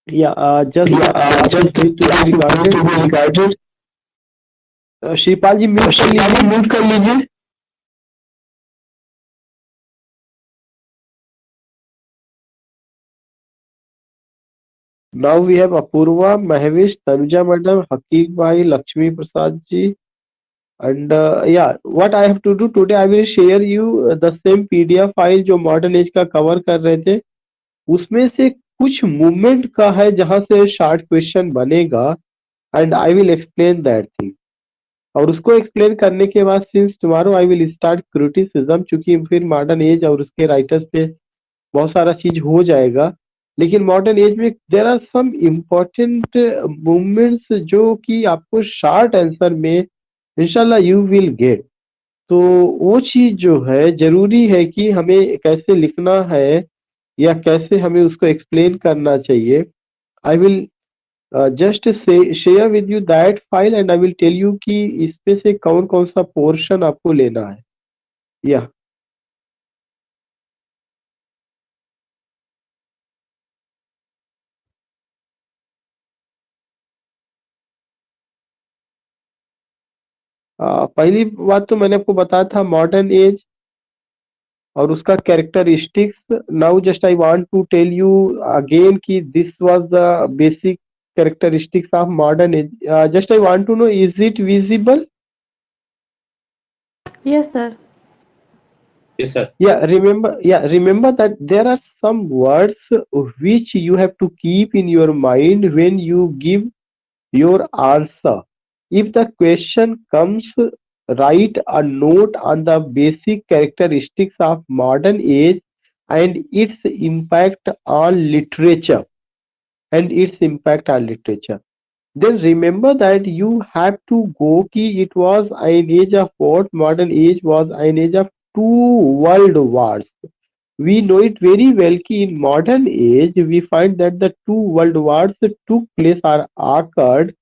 Yeah, just Yeah, last just message to be message regarded. to be regarded. Shripal ji mute कर शिल्पा जी लीजिए। Mute कर लीजिए। Now we have Apurva, Mahvish, Tanuja madam, Hakeek bhai, Lakshmi Prasad ji, and yeah, what I have to do today, I will share you the same PDF file जो modern age का cover कर रहे थे, उसमें से कुछ movement का है जहां से शार्ट क्वेश्चन बनेगा, and I will explain that thing. और उसको एक्सप्लेन करने के बाद since tomorrow I will start criticism, चूंकि फिर मॉडर्न एज और उसके राइटर्स पे बहुत सारा चीज हो जाएगा। लेकिन मॉडर्न एज में there are some important movements जो कि आपको शॉर्ट आंसर में इंशाल्लाह यू विल गेट। तो वो चीज जो है जरूरी है कि हमें कैसे लिखना है या कैसे हमें उसको एक्सप्लेन करना चाहिए। I will just say share with you that file and I will tell you कि इसमें से कौन कौन सा पोर्शन आपको लेना है। या पहली बात तो मैंने आपको बताया था मॉडर्न एज और उसका characteristics. Now just I want to tell you again कि this was the basic characteristics of modern age. Just I want to know, is it visible? Yes, sir. Yes, sir. Remember that there are some words which you have to keep in your mind when you give your answer. If the question comes, write a note on the basic characteristics of modern age and its impact on literature. Then remember that you have to go ki it was an age of what? Modern age was an age of two world wars. We know it very well ki in modern age we find that the two world wars took place or occurred.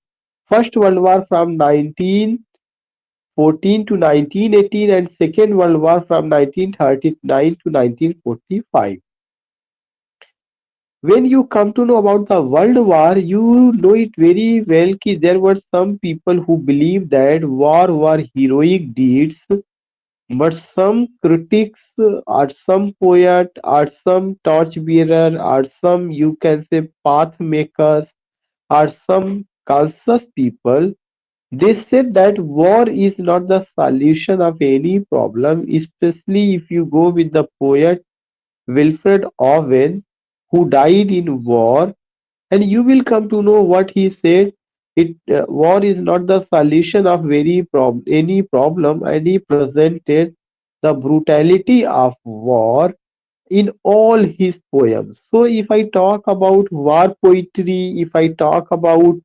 First World War from 1914 to 1918 and Second World War from 1939 to 1945. When you come to know about the World War, you know it very well कि there were some people who believe that war were heroic deeds, but some critics or some poet or some torchbearer or some you can say path makers or some conscious people, they said that war is not the solution of any problem, especially if you go with the poet Wilfred Owen, who died in war, and you will come to know what he said. War is not the solution of any problem, and he presented the brutality of war in all his poems. So, if I talk about war poetry, if I talk about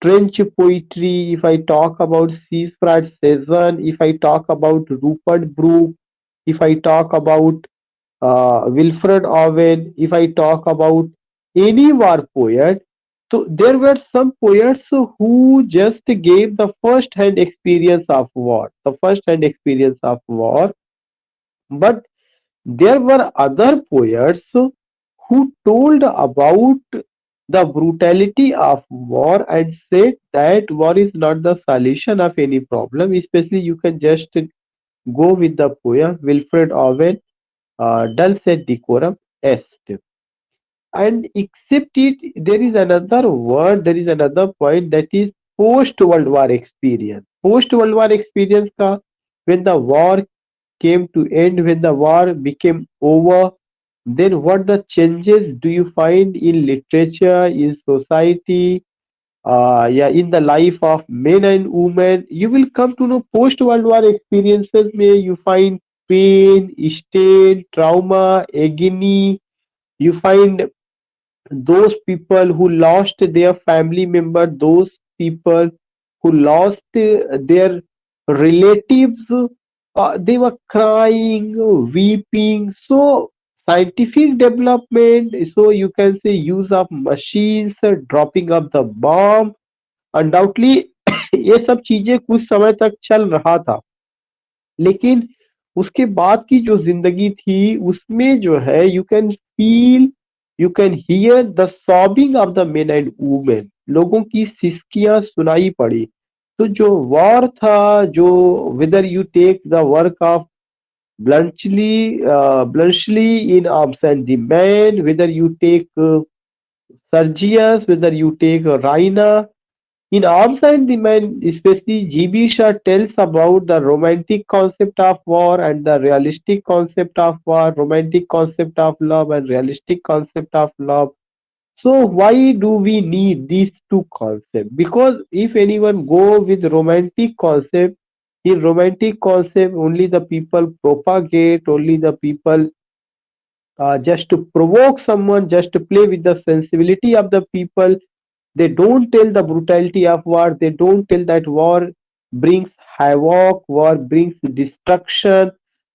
trench poetry, if I talk about Seafried Season, if I talk about Rupert Brooke, if I talk about Wilfred Owen, if I talk about any war poet, so there were some poets who just gave the first hand experience of war, but there were other poets who told about the brutality of war and said that war is not the solution of any problem. Especially, you can just go with the poem Wilfred Owen, Dulce Decorum Est. And except it, there is another word, there is another point, that is post World War experience. Post World War experience ka, when the war came to end, when the war became over, then what the changes do you find in literature, in society, in the life of men and women? You will come to know post World War experiences may you find pain, stain, trauma, agony. You find those people who lost their family member, those people who lost their relatives, they were crying, weeping. So scientific development, so you can say use of machines, dropping of the bomb, undoubtedly ये सब चीजें कुछ समय तक चल रहा था, लेकिन उसके बाद की जो जिंदगी थी उसमें जो है you can feel, You can hear the sobbing of the men and women. लोगों की सिसकियां सुनाई पड़ी. तो जो वॉर था, जो whether you take the work of Bluntschli in Arms and the Man, whether you take Sergius, whether you take Raina, in Arms and the Man, especially GB Shah tells about the romantic concept of war and the realistic concept of war, romantic concept of love and realistic concept of love. So why do we need these two concepts? Because if anyone go with romantic concept, in romantic concept only the people propagate, only the people just to provoke someone, just to play with the sensibility of the people. They don't tell the brutality of war. They don't tell that war brings havoc, war brings destruction.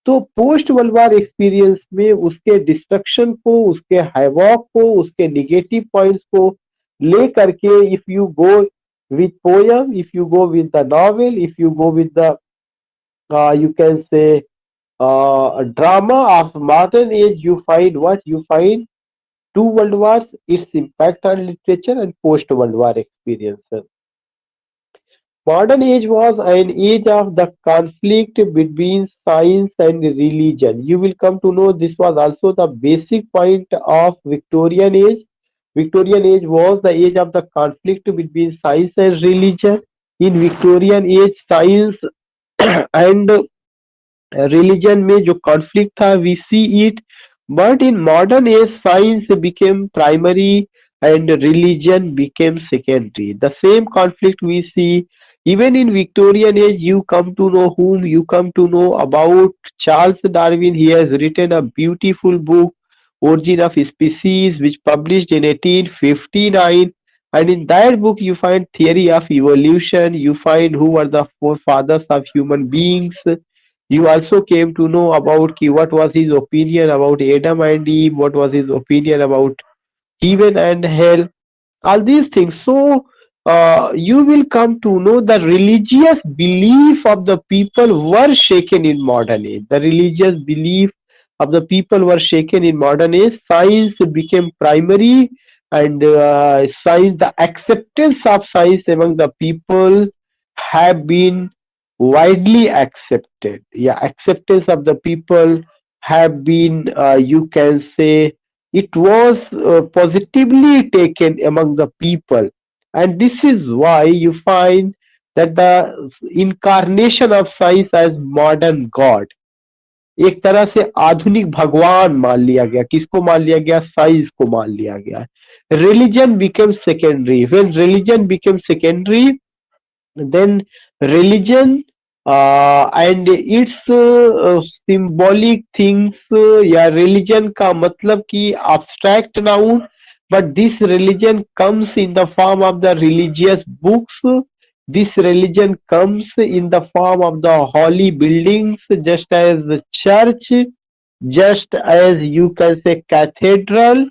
तो post world war experience में उसके destruction को, उसके havoc को, उसके negative points को ले करके, if you go with poem, if you go with the novel, if you go with the you can say drama of modern age, you find what you find: two world wars, its impact on literature, and post world war experiences. Modern age was an age of the conflict between science and religion. You will come to know this was also the basic point of Victorian age. Victorian age was the age of the conflict between science and religion. In Victorian age, science and religion में जो conflict था, we see it. But in modern age, science became primary and religion became secondary. The same conflict we see even in Victorian age. You come to know whom? You come to know about Charles Darwin. He has written a beautiful book, Origin of Species, which published in 1859. And in that book, you find theory of evolution. You find who are the forefathers of human beings. You also came to know about what was his opinion about Adam and Eve, what was his opinion about heaven and hell, all these things. So you will come to know the religious belief of the people were shaken in modern age. The religious belief of the people were shaken in modern age. Science became primary, and science, the acceptance of science among the people have been widely accepted. Yeah, acceptance of the people have been, you can say, it was positively taken among the people. And this is why you find that the incarnation of science as modern god, एक तरह से आधुनिक भगवान मान लिया गया. किसको मान लिया गया? साइंस को मान लिया गया. Religion became secondary. When religion became secondary, then religion and its symbolic things, या religion का मतलब कि abstract noun, but this religion comes in the form of the religious books. This religion comes in the form of the holy buildings, just as the church, just as you can say cathedral,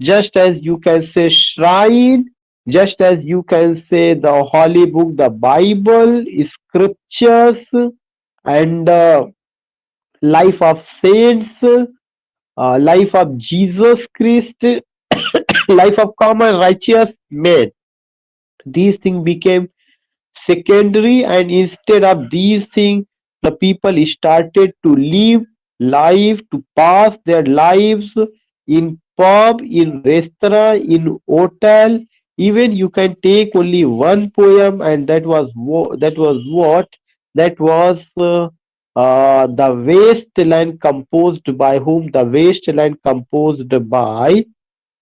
just as you can say shrine, just as you can say the holy book, the Bible, scriptures, and life of saints, life of Jesus Christ, life of common righteous men. These things became secondary, and instead of these things, the people started to live life, to pass their lives in pub, in restaurant, in hotel. Even you can take only one poem, and that was what, that was the wasteland, composed by whom? The wasteland composed by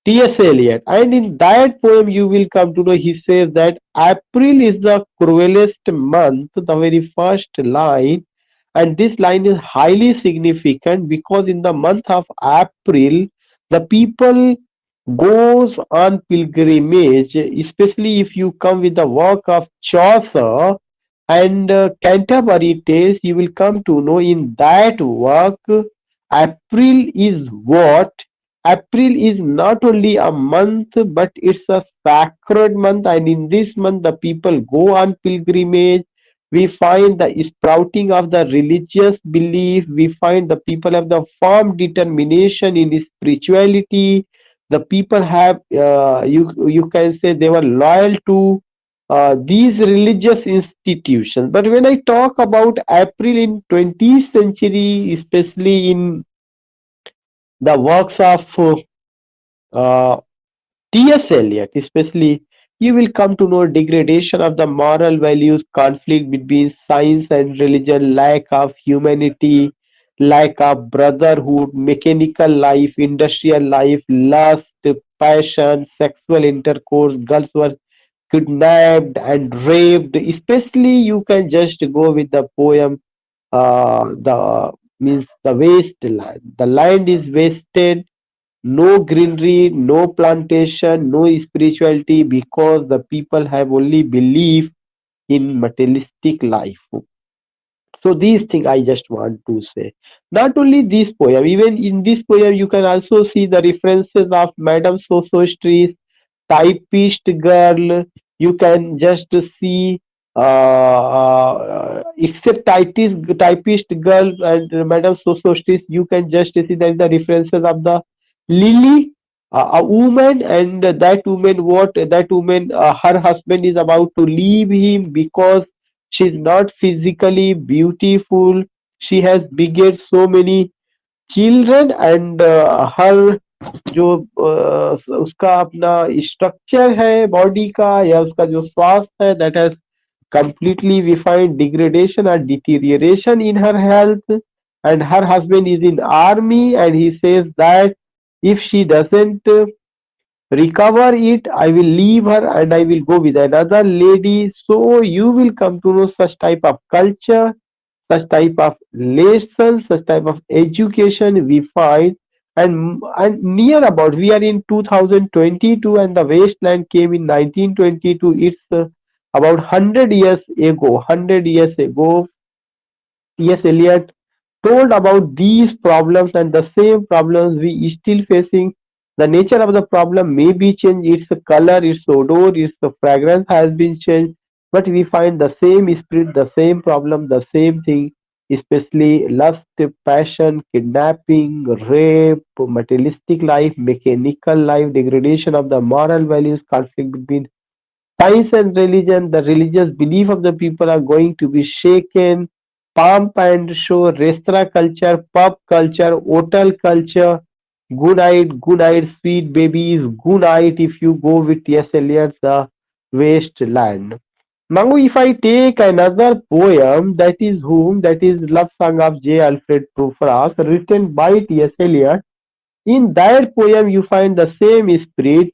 T.S. Eliot. And in that poem, you will come to know, he says that April is the cruelest month, the very first line. And this line is highly significant because in the month of April, the people goes on pilgrimage, especially if you come with the work of Chaucer and Canterbury Tales, you will come to know in that work, April is what? April is not only a month, but it's a sacred month, and in this month, the people go on pilgrimage. We find the sprouting of the religious belief. We find the people have the firm determination in spirituality. the people have, you can say, they were loyal to these religious institutions. But when I talk about April in 20th century, especially in the works of uh, T.S. Eliot, especially, you will come to know degradation of the moral values, conflict between science and religion, lack of humanity, lack of brotherhood, mechanical life, industrial life, lust, passion, sexual intercourse. Girls were kidnapped and raped. Especially, you can just go with the poem, the means the wasteland. The land is wasted, no greenery, no plantation, no spirituality, because the people have only belief in materialistic life. So these things I just want to say. Not only this poem, even in this poem you can also see the references of Madame Sosostris, typist girl. You can just see, except typist girl and Madame Sosostris, you can just see that the references of the Lily, a woman, and that woman, what that woman, her husband is about to leave him because she's not physically beautiful. She has beget so many children, and her जो उसका अपना structure है body का या उसका जो स्वास्थ्य है, that has completely refined degradation or deterioration in her health. And her husband is in army, and he says that if she doesn't recover it, I will leave her and I will go with another lady. So you will come to know such type of culture, such type of lessons, such type of education we find. And near about, we are in 2022 and the wasteland came in 1922. It's about 100 years ago. 100 years ago, T.S. Eliot told about these problems, and the same problems we still facing. The nature of the problem may be changed, its color, its odor, its fragrance has been changed, but we find the same spirit, the same problem, the same thing, especially lust, passion, kidnapping, rape, materialistic life, mechanical life, degradation of the moral values, conflict between science and religion. The religious belief of the people are going to be shaken. Pump and show, restaurant culture, pub culture, hotel culture, good night, sweet babies, good night if you go with T.S. Eliot's The Wasteland. Now, if I take another poem, that is whom, that is Love Song of J. Alfred Prufrock, written by T.S. Eliot. In that poem, you find the same spirit,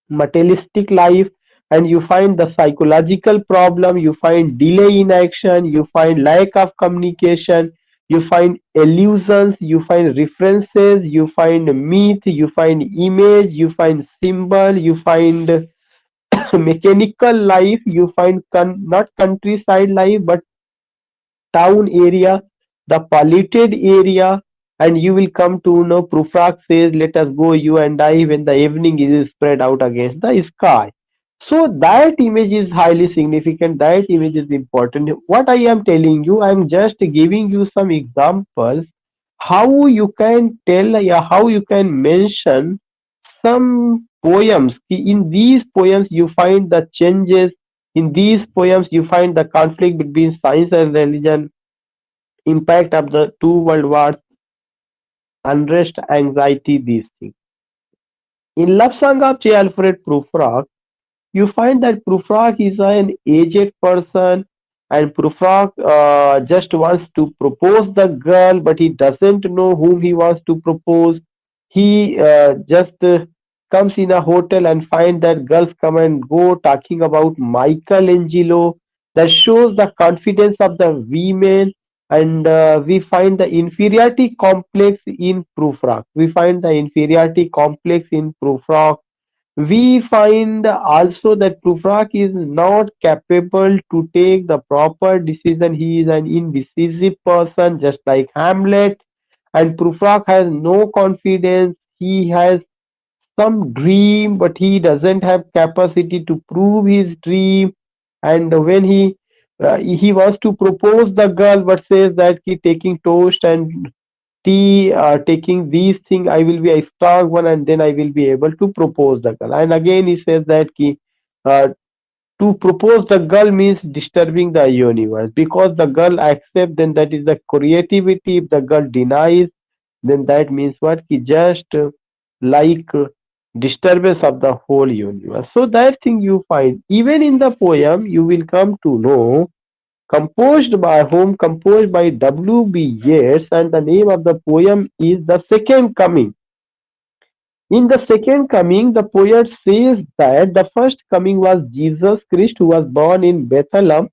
materialistic life, and you find the psychological problem, you find delay in action, you find lack of communication, you find illusions, you find references, you find myth, you find image, you find symbol, you find mechanical life, you find not countryside life but town area, the polluted area, and you will come to know Prufrock says, let us go, you and I, when the evening is spread out against the sky. So that image is highly significant, that image is important. What I am telling you, I am just giving you some examples how you can tell, yeah, how you can mention some poems. In these poems, you find the changes. In these poems, you find the conflict between science and religion, impact of the two world wars, unrest, anxiety, these things. In Love Song of J. Alfred Prufrock, you find that Prufrock is an aged person, and Prufrock just wants to propose the girl, but he doesn't know whom he wants to propose. He just comes in a hotel and find that girls come and go talking about Michelangelo. That shows the confidence of the women, and we find the inferiority complex in Prufrock. We find the inferiority complex in Prufrock. We find also that Prufrock is not capable to take the proper decision. He is an indecisive person, just like Hamlet. And Prufrock has no confidence. He has some dream, but he doesn't have capacity to prove his dream. And when he wants to propose the girl, but says that he taking toast and tea, taking these things, I will be a strong one, and then I will be able to propose the girl. And again, he says that uh, to propose the girl means disturbing the universe, because the girl accepts, then that is the creativity. If the girl denies, then that means what? Ki just like disturbance of the whole universe. So that thing you find even in the poem, you will come to know, composed by whom? Composed by W.B. Yeats, and the name of the poem is The Second Coming. In the second coming, the poet says that the first coming was Jesus Christ, who was born in Bethlehem,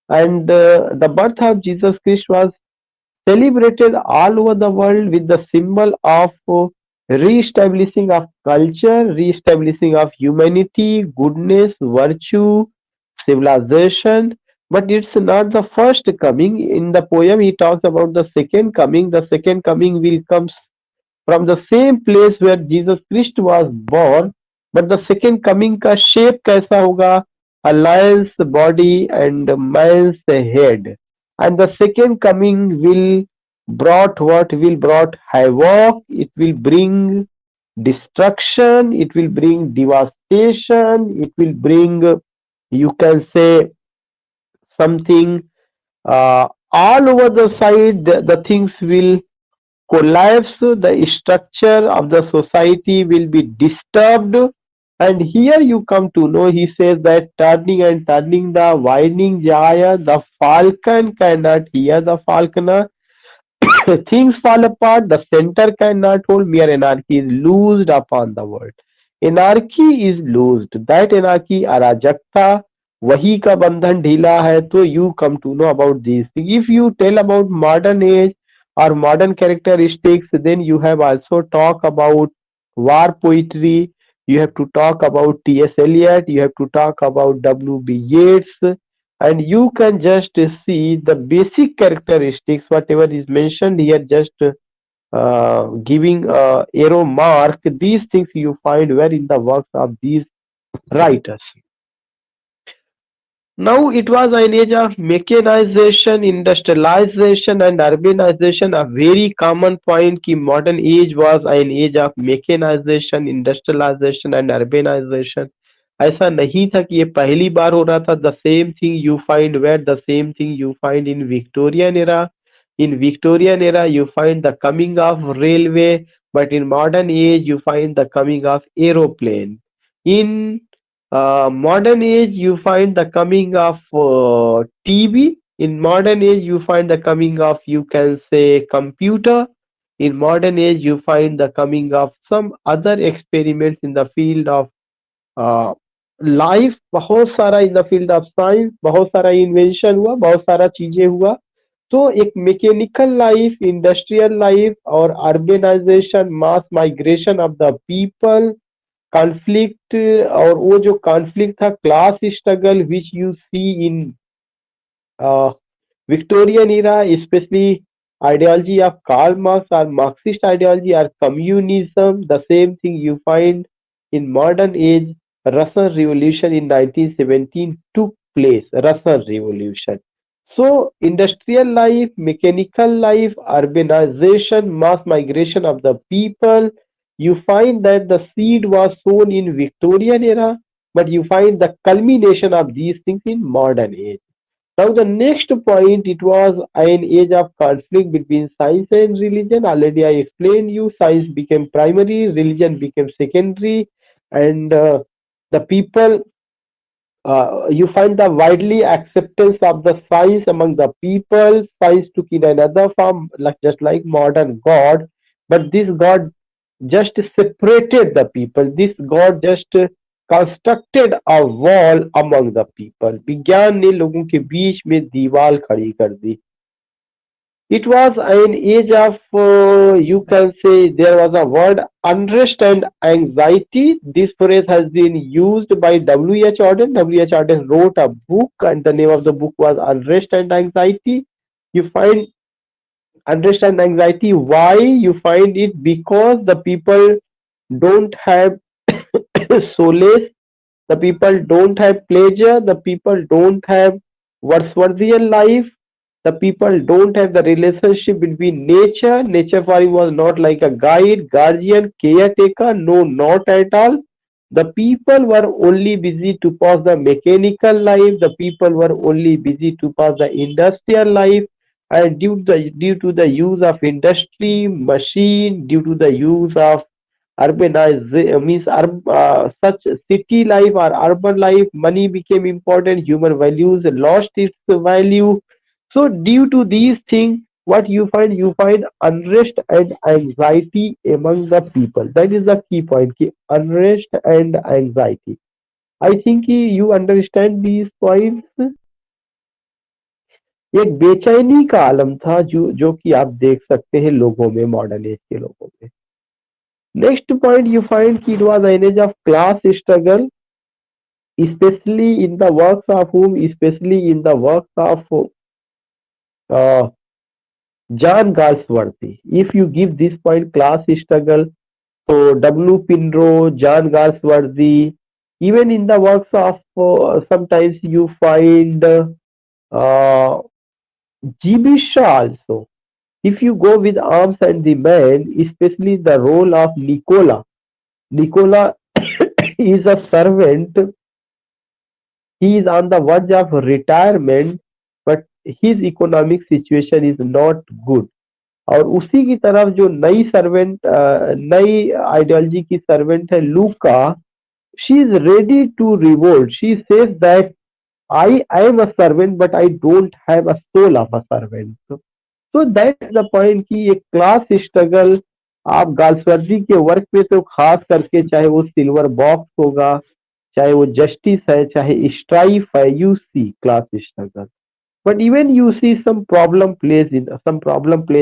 and the birth of Jesus Christ was celebrated all over the world with the symbol of re-establishing of culture, re-establishing of humanity, goodness, virtue, civilization. But it's not the first coming. In the poem, he talks about the second coming. The second coming will come from the same place where Jesus Christ was born, but the second coming का shape कैसा होगा? A lion's body and a man's head. And the second coming will brought what? Will brought havoc. It will bring destruction. It will bring devastation. It will bring, you can say, something all over the side. The things will collapse, the structure of the society will be disturbed. And here you come to know, he says that turning and turning the winding gyre, the falcon cannot hear the falconer. Things fall apart, the center cannot hold, mere anarchy is loosed upon the world. Anarchy is loosed, that anarchy अराजकता, वही का बंधन ढीला है. तो you come to know about these things. If you tell about modern age or modern characteristics, then you have also talk about war poetry, you have to talk about T.S. Eliot, you have to talk about W.B. Yeats, and you can just see the basic characteristics whatever is mentioned here, just giving arrow mark. These things you find where in the works of these writers. Now it was an age of mechanization, industrialization, and urbanization. A very common point कि modern age was an age of mechanization, industrialization, and urbanization. ऐसा नहीं था कि ये पहली बार हो रहा था. The same thing you find where? The same thing you find in Victorian era. In Victorian era, you find the coming of railway, but in modern age, you find the coming of aeroplane. In modern age, you find the coming of TV. In modern age, you find the coming of, you can say, computer. In modern age, you find the coming of some other experiments in the field of life. बहुत सारा इन the field of science, बहुत सारा invention हुआ, बहुत सारा चीजें हुआ. तो एक मैकेनिकल लाइफ, इंडस्ट्रियल लाइफ और urbanisation, mass migration of the people, conflict. और वो जो कॉन्फ्लिक्ट था, class struggle which you see in Victorian era, especially ideology of Karl Marx or Marxist ideology or communism. The same thing you find in modern age. Russian Revolution in 1917 took place. Russian Revolution. So industrial life, mechanical life, urbanization, mass migration of the people. You find that the seed was sown in Victorian era, but you find the culmination of these things in modern age. Now the next point, it was an age of conflict between science and religion. Already I explained you, science became primary, religion became secondary, and the people, you find the widely acceptance of the science among the people. Science took in another form, like just like modern God, but this God just separated the people. This God just constructed a wall among the people. विज्ञान ने लोगों के बीच में दीवार खड़ी कर दी. It was an age of, you can say, there was a word unrest and anxiety. This phrase has been used by W.H. Auden. W.H. Auden wrote a book, and the name of the book was Unrest and Anxiety. You find unrest and anxiety. Why you find it? Because the people don't have solace, the people don't have pleasure, the people don't have worthwhile life. The people don't have the relationship between nature. Nature for him was not like a guide, guardian, caretaker. No, not at all. The people were only busy to pass the mechanical life. The people were only busy to pass the industrial life. And due to the use of industry, machine, due to the use of urbanization, means such city life or urban life, money became important. Human values lost its value. So due to these things, what you find unrest and anxiety among the people. That is the key point. कि unrest and anxiety. I think कि you understand these points. एक बेचैनी का आलम था जो कि आप देख सकते हैं लोगों में, मॉडर्न एज के लोगों में. Next point you find कि it was an age of class struggle, especially in the works of uh, John Galsworthy. If you give this point class struggle, so W. Pinro, John Galsworthy, even in the works of sometimes you find G.B. Shaw also. If you go with Arms and the Man, especially the role of Nicola. Nicola is a servant. He is on the verge of retirement, but his economic situation is not good. और उसी की तरफ जो नई ideology की servant है Luka, she is ready to revolt. She says that I am a servant but I don't have a soul of a servant. So that is the point कि ये क्लास स्ट्रगल आप Galsworthy के work में तो खास करके, चाहे वो सिल्वर बॉक्स होगा, चाहे वो जस्टिस है, चाहे स्ट्राइफ है, you see class struggle. But even you see some problem plays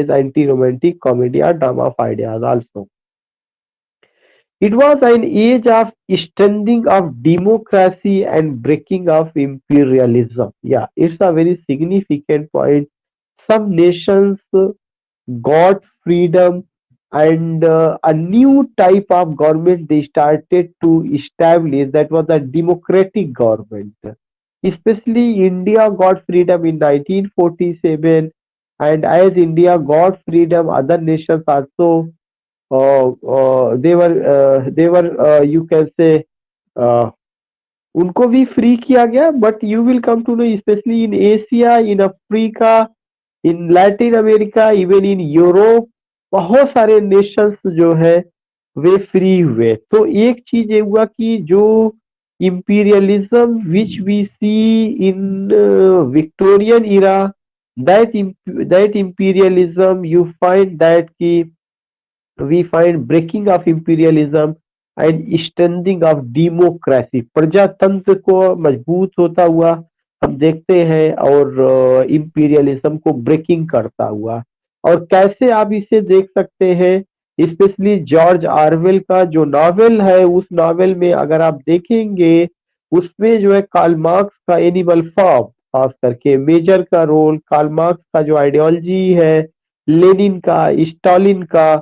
anti-romantic comedy or drama of ideas also. It was an age of strengthening of democracy and breaking of imperialism. Yeah, it's a very significant point. Some nations got freedom and a new type of government they started to establish, that was a democratic government. Especially India got freedom in 1947, and as India got freedom, other nations also they were you can say uh, उनको भी free किया गया. But you will come to know specially in Asia, in Africa, in Latin America, even in Europe, बहुत सारे Nations जो है वे free हुए. तो एक चीज ये हुआ कि जो imperialism which we see in Victorian era, that imperialism you find that ki we find breaking of imperialism and strengthening of democracy. प्रजातंत्र को मजबूत होता हुआ हम देखते हैं, और imperialism को ब्रेकिंग करता हुआ. और कैसे आप इसे देख सकते हैं, स्पेशली जॉर्ज ऑरवेल का जो नॉवेल है, उस नॉवेल में अगर आप देखेंगे, उसमें जो है कार्ल मार्क्स का एनिमल फार्म, खास करके मेजर का रोल, कार्ल मार्क्स का जो आइडियोलॉजी है, लेनिन का, स्टालिन का,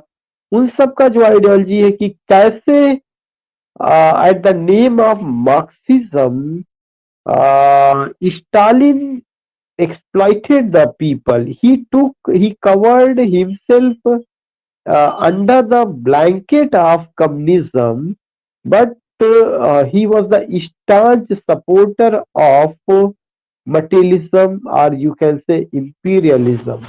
उन सब का जो आइडियोलॉजी है कि कैसे at the name of Marxism Stalin exploited the people. He covered himself under the blanket of communism, but he was the staunch supporter of materialism, or you can say imperialism.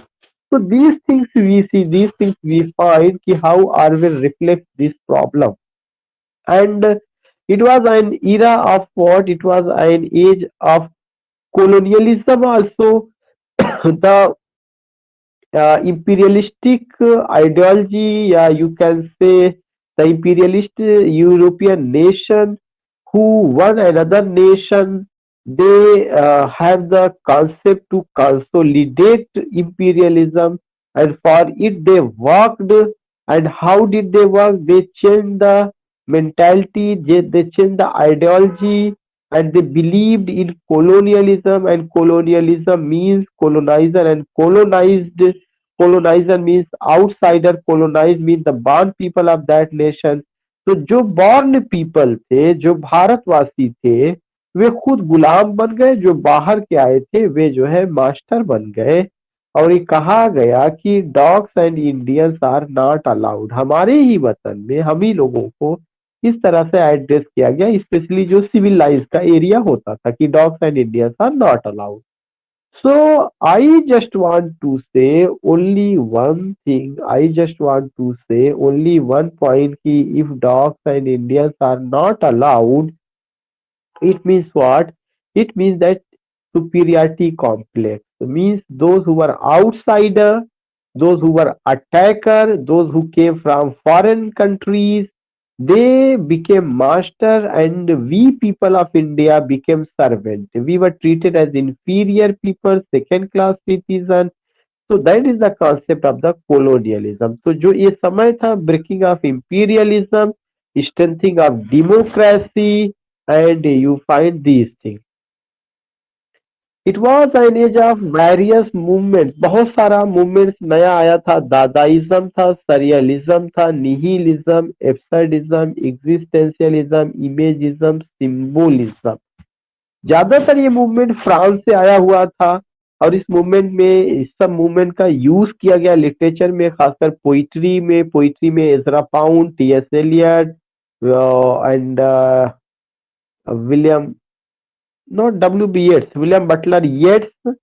So these things we see, these things we find ki how Orwell reflects this problem. And it was an era of what? It was an age of colonialism also. The imperialistic ideology, yeah, you can say the imperialist European nation who one another nation, they have the concept to consolidate imperialism, and for it they worked. And how did they work? They changed the mentality, they changed the ideology, and they believed in colonialism. And colonialism means colonizer, and colonizer means outsider, colonized means the born people of that nation. तो जो born people थे, जो भारतवासी थे, वे खुद गुलाम बन गए. जो बाहर के आए थे वे जो है मास्टर बन गए. और ये कहा गया कि dogs and Indians are not allowed. हमारे ही वतन में हम ही लोगों को इस तरह से एड्रेस किया गया, स्पेशली जो सिविलाइज का एरिया होता था कि dogs and Indians are not allowed. So I just want to say only one thing. I just want to say only one point कि if dogs and Indians are not allowed, it means what? It means that superiority complex. Means those who were outsider, those who were attacker, those who came from foreign countries, they became master and we people of India became servant. We were treated as inferior people, second class citizens. So that is the concept of the colonialism. So जो ये समय था breaking of imperialism, strengthening of democracy, and you find these things. It was an age of various movements. बहुत सारा movements नया आया था। दादाइज्म था, सरियलिज्म था, nihilism, absurdism, existentialism, imagism, symbolism. ज्यादातर ये मूवमेंट फ्रांस से आया हुआ था और इस मूवमेंट में इस सब मूवमेंट का यूज किया गया लिटरेचर में, खासकर पोइट्री में Ezra pound, T S Elliott and William, not W.B. Yeats, William Butler Yeats.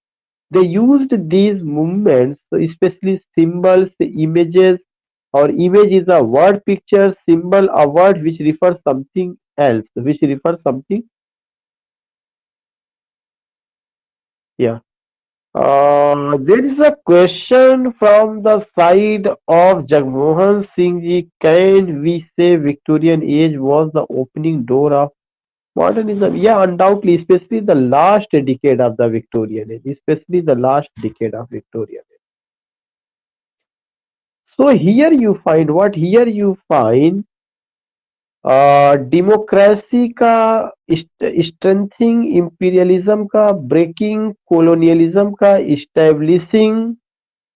They used these movements, especially symbols, images, or image is a word picture, symbol a word which refers something else, which refers something, yeah. There is a question from the side of Jagmohan Singh ji. Can we say Victorian age was the opening door of modernism? Yeah, undoubtedly, especially the last decade of the Victorian age, especially the last decade of Victorian age. So here you find what? Here you find democracy का strengthening, imperialism का breaking, colonialism का establishing,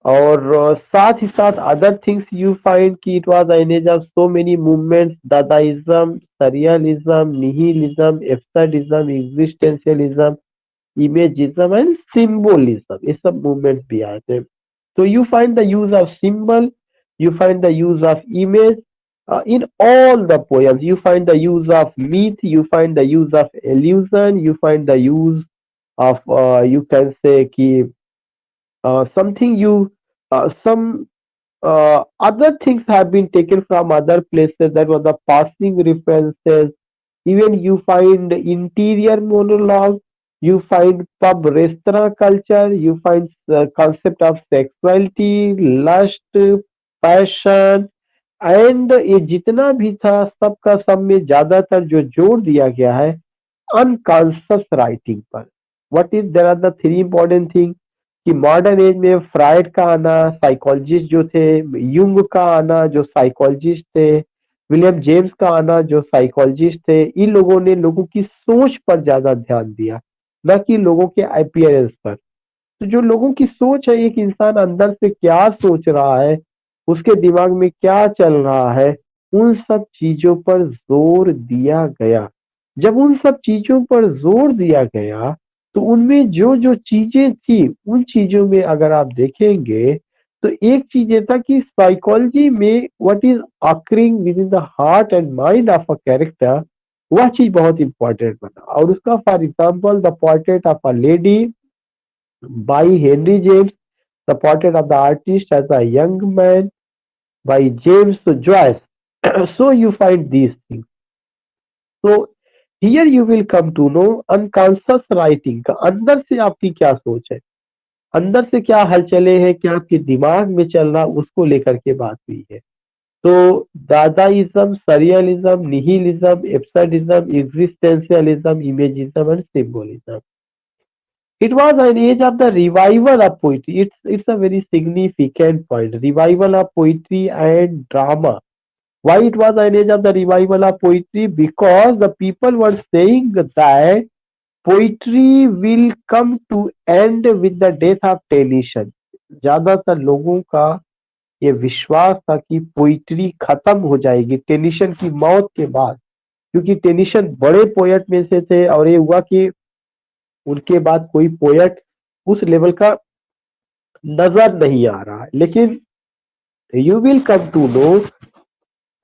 और साथ ही साथ other things you find कि it was an age of so many movements, dadaism, surrealism, nihilism, absurdism, existentialism, imagism and symbolism. ये सब movements भी आए थे. So you find the use of symbol, you find the use of image in all the poems. You find the use of myth, you find the use of illusion, you find the use of you can say कि something you some other things have been taken from other places, that was the passing references. Even you find interior monologue, you find pub restaurant culture, you find concept of sexuality, lust, passion, and ये जितना भी था सबका सब में ज्यादातर जो जोर दिया गया है अनकॉन्शियस राइटिंग पर। What is, there are the three important thing कि मॉडर्न एज में फ्राइड का आना, साइकोलॉजिस्ट जो थे, युंग का आना जो साइकोलॉजिस्ट थे, विलियम जेम्स का आना जो साइकोलॉजिस्ट थे, इन लोगों ने लोगों की सोच पर ज्यादा ध्यान दिया, न कि लोगों के अपीयरेंस पर। तो जो लोगों की सोच है, एक इंसान अंदर से क्या सोच रहा है, उसके दिमाग में क्या चल रहा है, उन सब चीजों पर जोर दिया गया। जब उन सब चीजों पर जोर दिया गया तो उनमें जो जो चीजें थी, उन चीजों में अगर आप देखेंगे तो एक चीज ये था कि साइकोलॉजी में what is occurring with in the heart and mind of a character, वह चीज बहुत इंपॉर्टेंट बना। और उसका for example the portrait of a lady by Henry James, the portrait of the artist as a young man by James Joyce. So you find these things. So here you will come to know unconscious writing का अंदर से आपकी क्या सोच है, अंदर से क्या हलचले हैं, क्या आपके दिमाग में चल रहा, उसको लेकर के बात हुई है। तो dadaism, surrealism, nihilism, absurdism, existentialism, imagism and symbolism. It was an age of the revival of poetry. It's a very significant point. Revival of poetry and drama. Why it was an age of the revival of poetry? Because the people were saying that poetry will come to end with the death of television. ज्यादातर लोगों का ये विश्वास था कि poetry खत्म हो जाएगी टेनिशन की मौत के बाद, क्योंकि टेनिशन बड़े पोएट में से थे और ये हुआ कि उनके बाद कोई पोएट उस लेवल का नजर नहीं आ रहा है, लेकिन you will come to know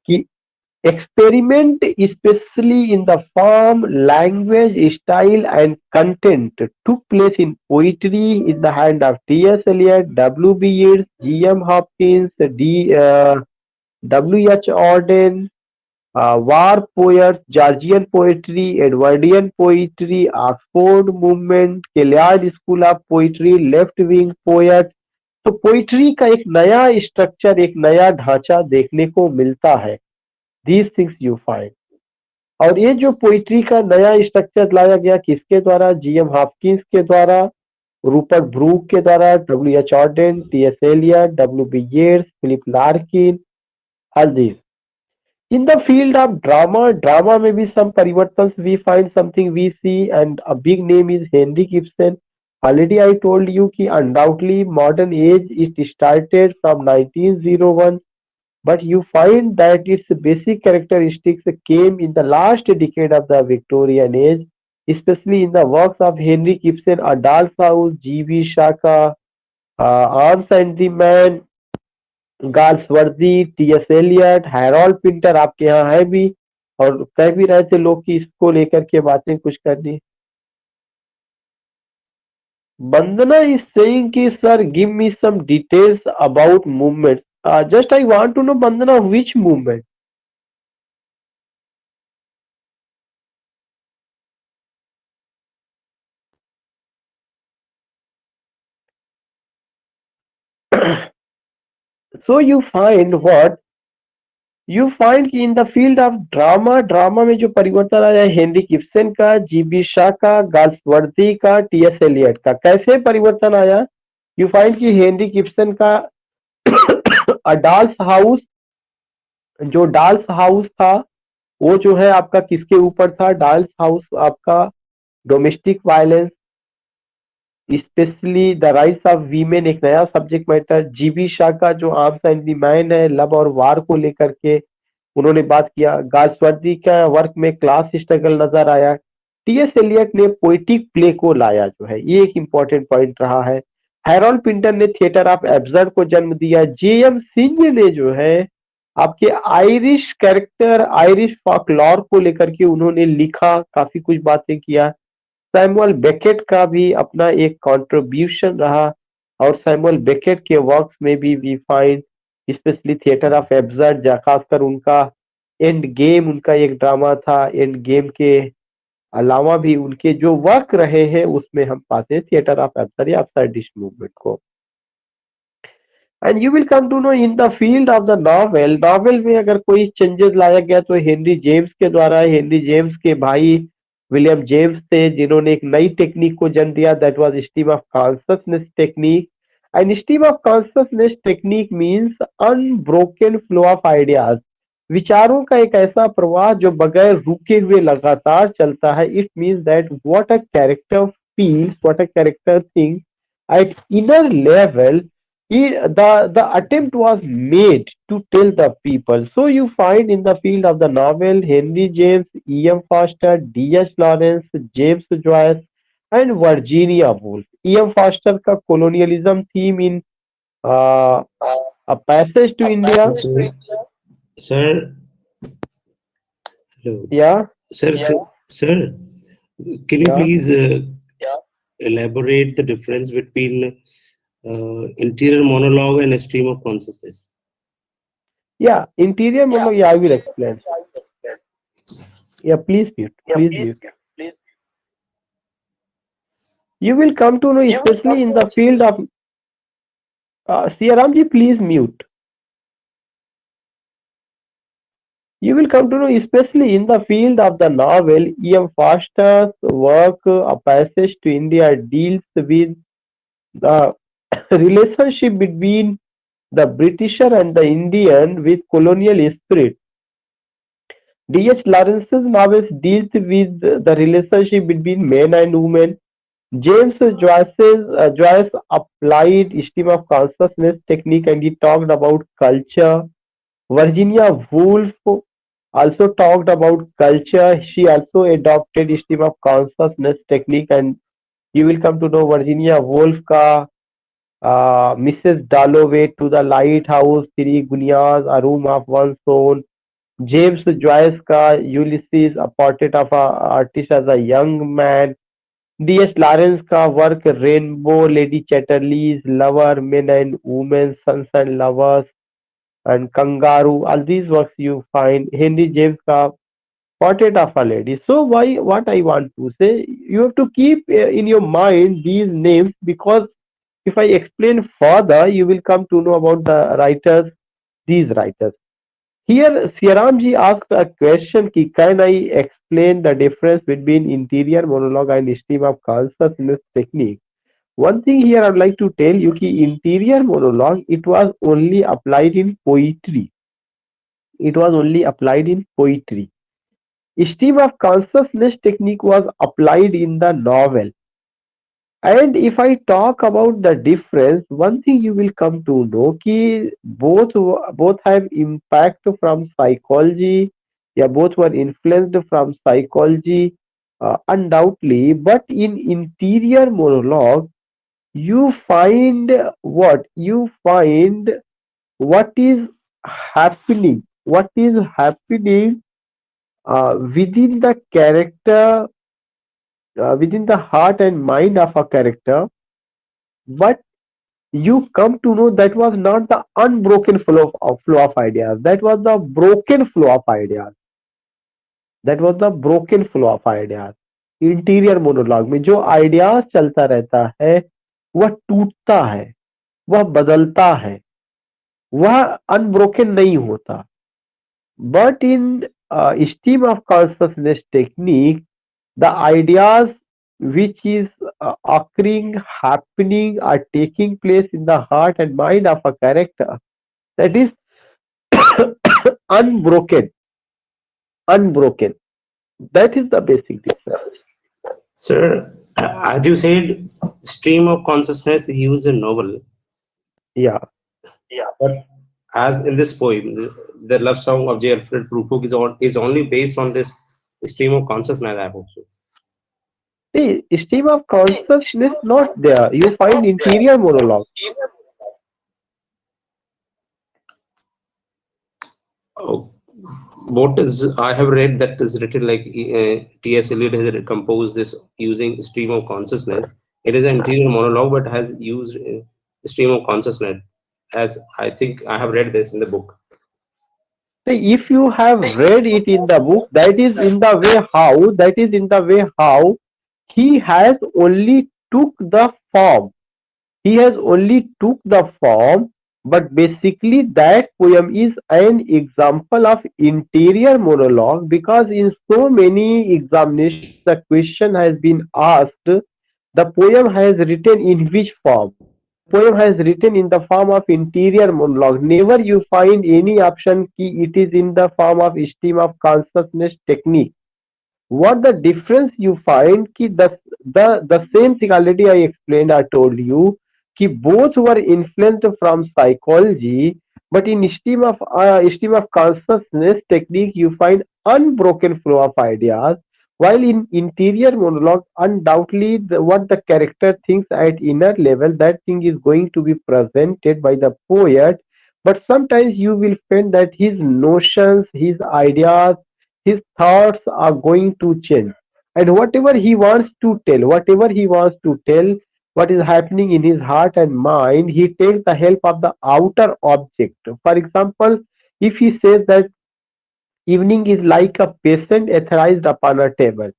कि experiment, especially in the form, language, style, and content, took place in poetry in the hand of T.S. Eliot, W.B. Yeats, G.M. Hopkins, W.H. Auden, war poets, Georgian poetry, Edwardian poetry, Oxford movement, Gilead School of Poetry, left wing poet. तो poetry का एक नया structure, एक नया ढांचा देखने को मिलता है। These things you find. और ये जो पोइट्री का नया स्ट्रक्चर लाया गया किसके द्वारा? जीएम हॉपकिंस के द्वारा, रूपर्ट ब्रूक के द्वारा, W H Auden, T S Eliot, W B Yeats, Philip Larkin, all this. In the field of drama, drama में भी सम परिवर्तन we find something we see, and a big name is Henry Gibson. Already I told you कि undoubtedly modern age it started from 1901, but you find that its basic characteristics came in the last decade of the Victorian age, especially in the works of Henry Gibson, A Doll's House, G.B. Shaka, Arms and the Man, Galsworthy, T S. Eliot, Harold Pinter आपके यहाँ है भी, और कह भी रहे थे लोग कि इसको लेकर के बातें कुछ करनी। Bandana is saying ki sir, give me some details about movement. Just I want to know Bandana which movement. So you find what? You find कि in the field of drama, drama में जो परिवर्तन आया है Henry Gibson का, G B Shaw का, Galsworthy का, T S. Eliot का। कैसे परिवर्तन आया? यू फाइंड कि हेनरी गिब्सन का डॉल्स हाउस, जो डॉल्स हाउस था वो जो है आपका किसके ऊपर था? डॉल्स हाउस आपका domestic violence, especially the rights of women, एक नया सब्जेक्ट मैटर। जीबी शाह का जो आर्म्स एंड द मैन है, लव और वार को लेकर के उन्होंने बात किया। गाल्सवर्दी का वर्क में क्लास स्ट्रगल नजर आया। टी.एस. एलियट ने पोइटिक प्ले को लाया, जो है ये एक इंपॉर्टेंट पॉइंट रहा है। हैरोल्ड पिंटर ने थिएटर ऑफ एब्सर्ड को जन्म दिया। जे.एम. सिंज ने जो है आपके आयरिश कैरेक्टर, आयरिश फॉकलॉर को लेकर के उन्होंने लिखा, काफी कुछ बातें किया। सैमुअल बेकेट का भी अपना एक कंट्रीब्यूशन रहा, और सैमुअल बेकेट के वर्क्स में भी we find specially theatre of absurd, खासकर उनका एंड गेम, उनका एक ड्रामा था। एंड गेम के अलावा भी उनके जो वर्क रहे हैं उसमें हम पाते हैं थिएटर ऑफ एब्सर्ड या अपसाइडिश मूवमेंट को। And you will come to know in the field of the novel, novel में अगर कोई चेंजेस लाया गया तो हेनरी जेम्स के द्वारा। हेनरी जेम्स के भाई विलियम जेम्स थे जिन्होंने एक नई टेक्निक को जन्म दिया, that was stream of consciousness technique. And stream of consciousness technique means unbroken flow of ideas, विचारों का एक ऐसा प्रवाह जो बगैर रुके हुए लगातार चलता है। It means that what a character feels, what a character thinks at inner level, the attempt was made to tell the people. So you find in the field of the novel Henry James, E.M. Foster, D.H. Lawrence, James Joyce, and Virginia Woolf. E.M. Foster का colonialism theme in uh, A Passage to India. Sir, sir, hello. Yeah, Sir, sir, can you yeah, please elaborate the difference between interior monologue and a stream of consciousness? yeah. Interior monologue. Yeah, I will explain. Yeah, please mute. Please mute. You will come to know, especially in the field of Siaram ji, please mute. You will come to know, especially in the field of the novel, E.M. Foster's work, A Passage to India, deals with the relationship between the Britisher and the Indian with colonial spirit. D.H. Lawrence's novels deals with the relationship between men and women. James Joyce applied stream of consciousness technique and he talked about culture. Virginia Woolf also talked about culture. She also adopted stream of consciousness technique, and you will come to know Virginia Woolf का Mrs. Dalloway to the Lighthouse, Three Gunias, A Room of One's Own, James Joyce ka Ulysses, a portrait of a artist as a young man, D.S. Lawrence का work Rainbow, Lady Chatterley's Lover, Men and Women, Sons and Lovers, and Kangaroo. All these works you find. Henry James का Portrait of a Lady. So why what I want to say, you have to keep in your mind these names, because if I explain further, you will come to know about the writers, these writers. Here, Siaramji asked a question ki, can I explain the difference between interior monologue and stream of consciousness technique? One thing here I'd like to tell you ki interior monologue, it was only applied in poetry. It was only applied in poetry. Stream of consciousness technique was applied in the novel. And if I talk about the difference, one thing you will come to know कि both have impact from psychology, yeah, both were influenced from psychology, undoubtedly. But in interior monologue, you find what is happening within the character, within the heart and mind of a character. But you come to know that was not the unbroken flow of ideas, that was the broken flow of ideas, that was the broken flow of ideas. Interior monologue में जो ideas चलता रहता है, वह टूटता है, वह बदलता है, वह अनब्रोकन नहीं होता. But in stream of consciousness technique, the ideas which is occurring, happening, are taking place in the heart and mind of a character, that is unbroken, unbroken. That is the basic difference. Sir, as you said, stream of consciousness used in novel, Yeah. but as in this poem, the love song of J. Alfred Prufrock is only based on this stream of consciousness. I hope so. See, stream of consciousness not there. You find interior monologue. Oh, what is I have read that is written like T.S. Eliot has composed this using stream of consciousness. It is an interior monologue, but has used stream of consciousness. As I think I have read this in the book. See, if you have read it in the book, that is in the way how he has only took the form. He has only took the form, but basically that poem is an example of interior monologue, because in so many examinations the question has been asked, the poem has written in which form? The poem has written in the form of interior monologue. Never you find any option key it is in the form of stream of consciousness technique. What the difference you find ki the same thing already I explained, I told you ki both were influenced from psychology, but in stream of consciousness technique you find unbroken flow of ideas, while in interior monologue undoubtedly what the character thinks at inner level, that thing is going to be presented by the poet. But sometimes you will find that his notions, his ideas, his thoughts are going to change, and whatever he wants to tell, what is happening in his heart and mind, he takes the help of the outer object. For example, if he says that evening is like a patient etherized upon a table,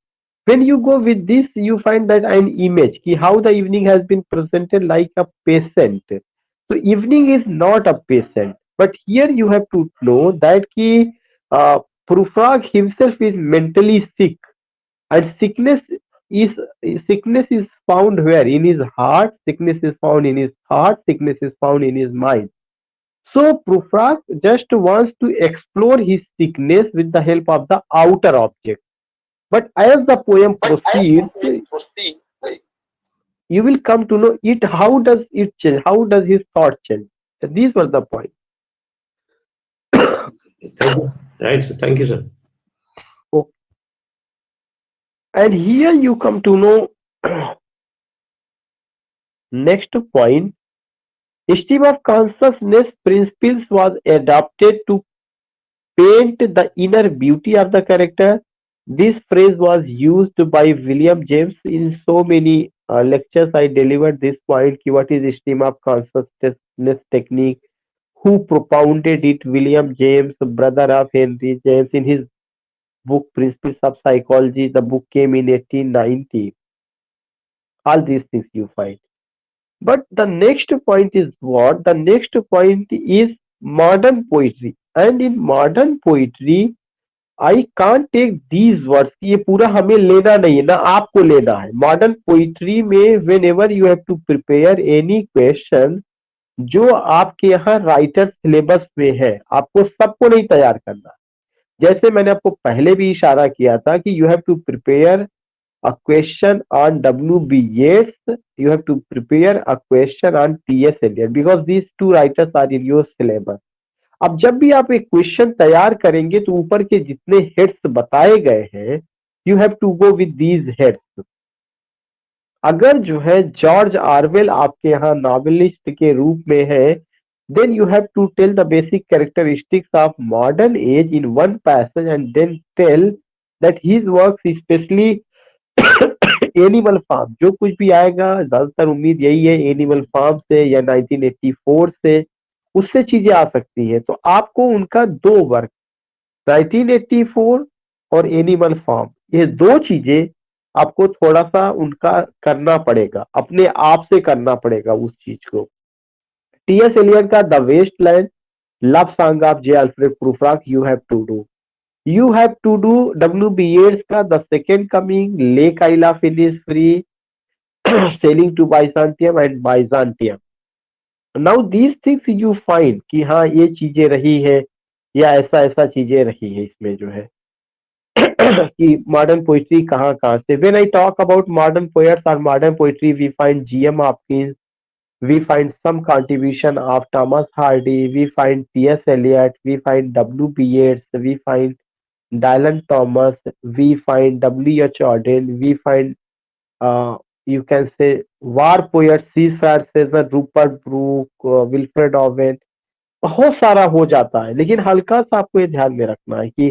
when you go with this you find that an image ki how the evening has been presented like a patient. So evening is not a patient, but here you have to know that ki uh, Prufrock himself is mentally sick, and is sickness is found where? In his heart. Sickness is found in his heart. Sickness is found in his mind. So Prufrock just wants to explore his sickness with the help of the outer object. But as the poem proceeds, you will come to know it. How does it change? How does his thought change? These were the points. Thank you. Right. So thank you, sir. Okay. And here you come to know next point. Stream of consciousness principles was adopted to paint the inner beauty of the character. This phrase was used by William James in so many lectures I delivered this point कि what is stream of consciousness technique, who propounded it, William James, brother of Henry James, in his book Principles of Psychology. The book came in 1890. All these things you find. But the next point is what? The next point is modern poetry. And in modern poetry, I can't take these words, ये पूरा हमें लेना नहीं है ना, आपको लेना है. मॉडर्न पोइट्री में whenever you have to prepare any question जो आपके यहाँ राइटर सिलेबस में है, आपको सबको नहीं तैयार करना. जैसे मैंने आपको पहले भी इशारा किया था कि you have to prepare a question on W.B. Yeats, you have to prepare a question on T.S. Eliot because these two writers are in your syllabus. अब जब भी आप एक क्वेश्चन तैयार करेंगे तो ऊपर के जितने हेड्स बताए गए हैं, you have to go with these heads. अगर जो है जॉर्ज ऑरवेल आपके यहाँ नॉवेलिस्ट के रूप में है, then you have to tell the basic characteristics of modern age in one passage and then tell that his works especially Animal Farm, जो कुछ भी आएगा ज्यादातर उम्मीद यही है एनिमल फार्म से या 1984 से, उससे चीजें आ सकती हैं. तो आपको उनका दो वर्क 1984 और एनिमल फार्म, ये दो चीजें आपको थोड़ा सा उनका करना पड़ेगा, अपने आप से करना पड़ेगा उस चीज को. टीएस एलियट का the waste land, love song of J Alfred Prufrock, you have to do. You have to do W.B. Yeats का The Second Coming, Lake Isla Free, Sailing to Byzantium and Byzantium. Now these things you find कि हाँ ये चीजें रही है या ऐसा ऐसा चीजें रही है इसमें जो है कि मॉडर्न पोइट्री कहाँ कहाँ से. When I talk about modern poets or modern poetry, we find G.M. Hopkins, we find some contribution of Thomas Hardy, we find T.S. Eliot, we find W.B. Yeats, we find Dylan Thomas, we find W.H. Auden, we find you can say war poets, Ceasefire Caesar, Rupert Brooke, Wilfred Owen, बहुत सारा हो जाता है. लेकिन हल्का सा आपको ये ध्यान में रखना है कि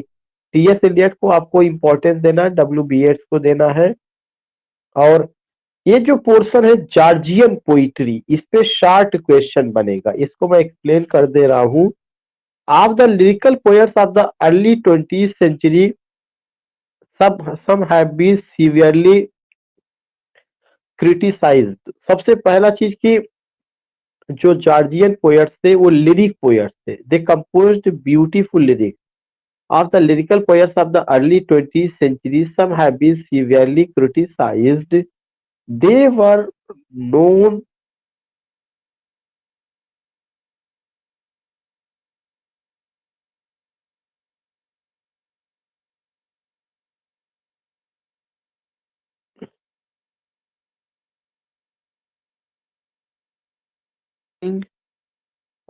टीएस एलियट को आपको इंपॉर्टेंस देना है, W.B. Yeats को देना है. और ये जो पोर्शन है जॉर्जियन पोइट्री, इस पे शॉर्ट क्वेश्चन बनेगा, इसको मैं एक्सप्लेन कर दे रहा हूँ. Of the lyrical poets of the early 20th century, some have been severely criticized. सबसे पहला चीज कि जो जॉर्जियन पोएट्स थे वो लिरिक पोएट्स थे. They composed beautiful lyrics. Of the lyrical poets of the early 20th century, some have been severely criticized. They were known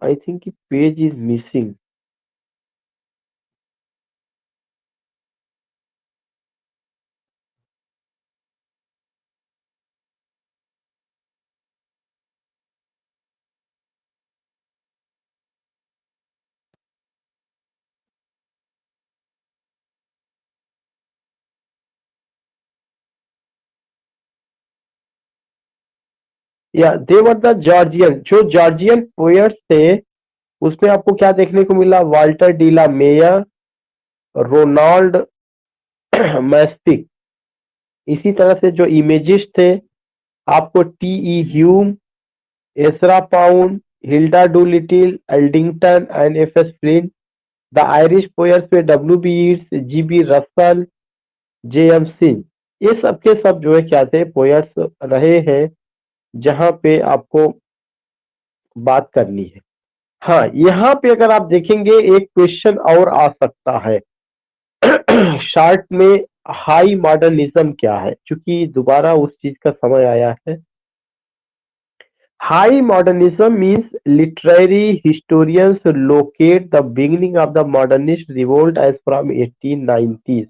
I think a page is missing. या they were the Georgian, जो Georgian poets थे उसमें आपको क्या देखने को मिला, Walter de la Mare, Ronald मैस्टिक. इसी तरह से जो इमेजिस्ट थे आपको T E. Hulme, Ezra Pound, Hilda Doolittle, Aldington and F S. Flint. The Irish poets पे W.B. Yeats, G.B. Russell, J.M. Synge. ये सब के सब जो है क्या थे, पोएट्स रहे हैं जहां पे आपको बात करनी है. हाँ, यहाँ पे अगर आप देखेंगे एक क्वेश्चन और आ सकता है शार्ट में, हाई मॉडर्निज्म क्या है, क्योंकि दोबारा उस चीज का समय आया है. High modernism means literary historians locate the beginning of the modernist revolt as from 1890s.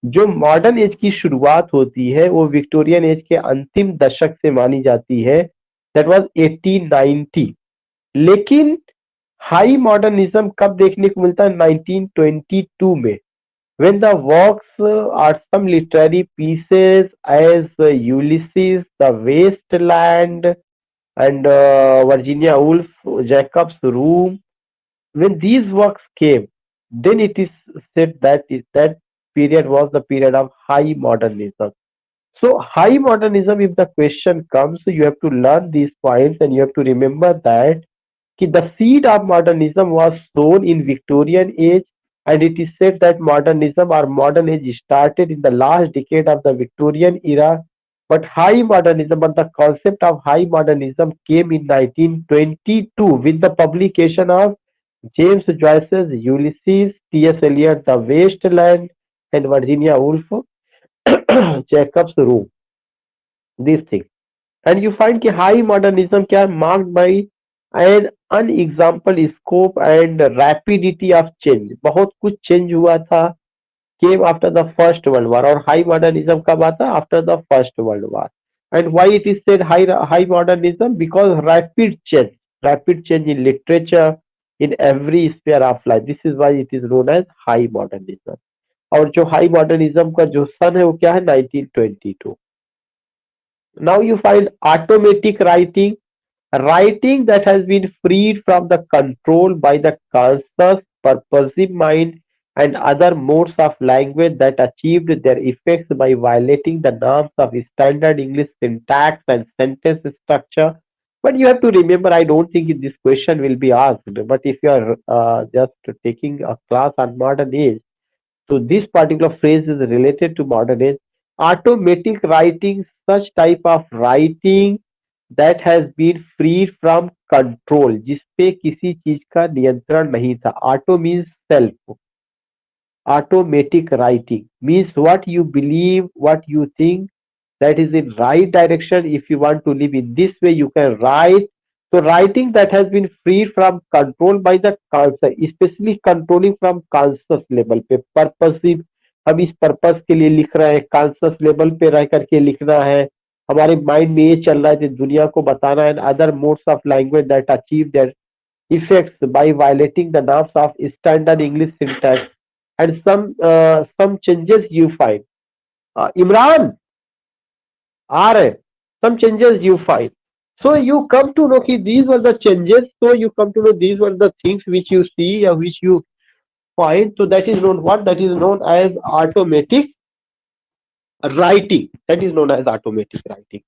जो मॉडर्न एज की शुरुआत होती है वो विक्टोरियन एज के अंतिम दशक से मानी जाती है. That was 1890. लेकिन हाई मॉडर्निज्म कब देखने को मिलता है? 1922 में, when the works are some literary pieces as Ulysses, The Wasteland, and Virginia Woolf, Jacob's Room. When these works came, then it is said that that period was the period of high modernism. So high modernism, if the question comes, you have to learn these points and you have to remember that the seed of modernism was sown in Victorian age, and it is said that modernism or modern age started in the last decade of the Victorian era. But the concept of high modernism came in 1922 with the publication of James Joyce's Ulysses, T.S. Eliot, The Waste Land, and Virginia Woolf, Jacob's Room. These things. And you find कि high modernism क्या है? Marked by an unexampled scope and rapidity of change. बहुत कुछ change हुआ था, came after the First World War. और high modernism कब आता? After the First World War. And why it is said high modernism? Because rapid change in literature, in every sphere of life. This is why it is known as high modernism. और जो high modernism का जो सन है वो क्या है? 1922. Now you find automatic writing, writing that has been freed from the control by the conscious, purposive mind and other modes of language that achieved their effects by violating the norms of standard English syntax and sentence structure. But you have to remember, I don't think this question will be asked. But if you are just taking a class on modern age, so this particular phrase is related to modern age. Automatic writing, such type of writing that has been freed from control, जिसपे किसी चीज का नियंत्रण नहीं था. Auto means self. Automatic writing means what you believe, what you think, that is in right direction. If you want to live in this way, you can write. So writing that has been freed from control by the conscious, especially controlling from conscious level पे, purposive. हम इस purpose के लिए लिख रहे हैं, conscious level पे रह करके लिखना है, हमारे माइंड में ये चल रहा है कि दुनिया को बताना है. Other modes of language that achieve their effects by violating the norms of standard English syntax, and some changes you find. Imran, are some changes you find. So you come to know कि these were the changes. So you come to know these were the things which you see or which you find. So that is known what? That is known as automatic writing. That is known as automatic writing.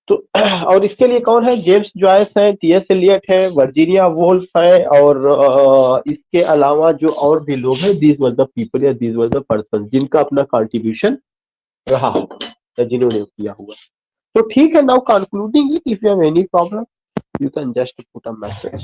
तो और इसके लिए कौन है? James Joyce है, TS Elliott है, Virginia Wolff है, और इसके अलावा जो और भी लोग हैं, दीज वर द पीपल या दीज वर द पर्सन जिनका अपना कंट्रीब्यूशन रहा या जिन्होंने किया हुआ. तो ठीक है, now concluding it, if you have any problem you can just put a message.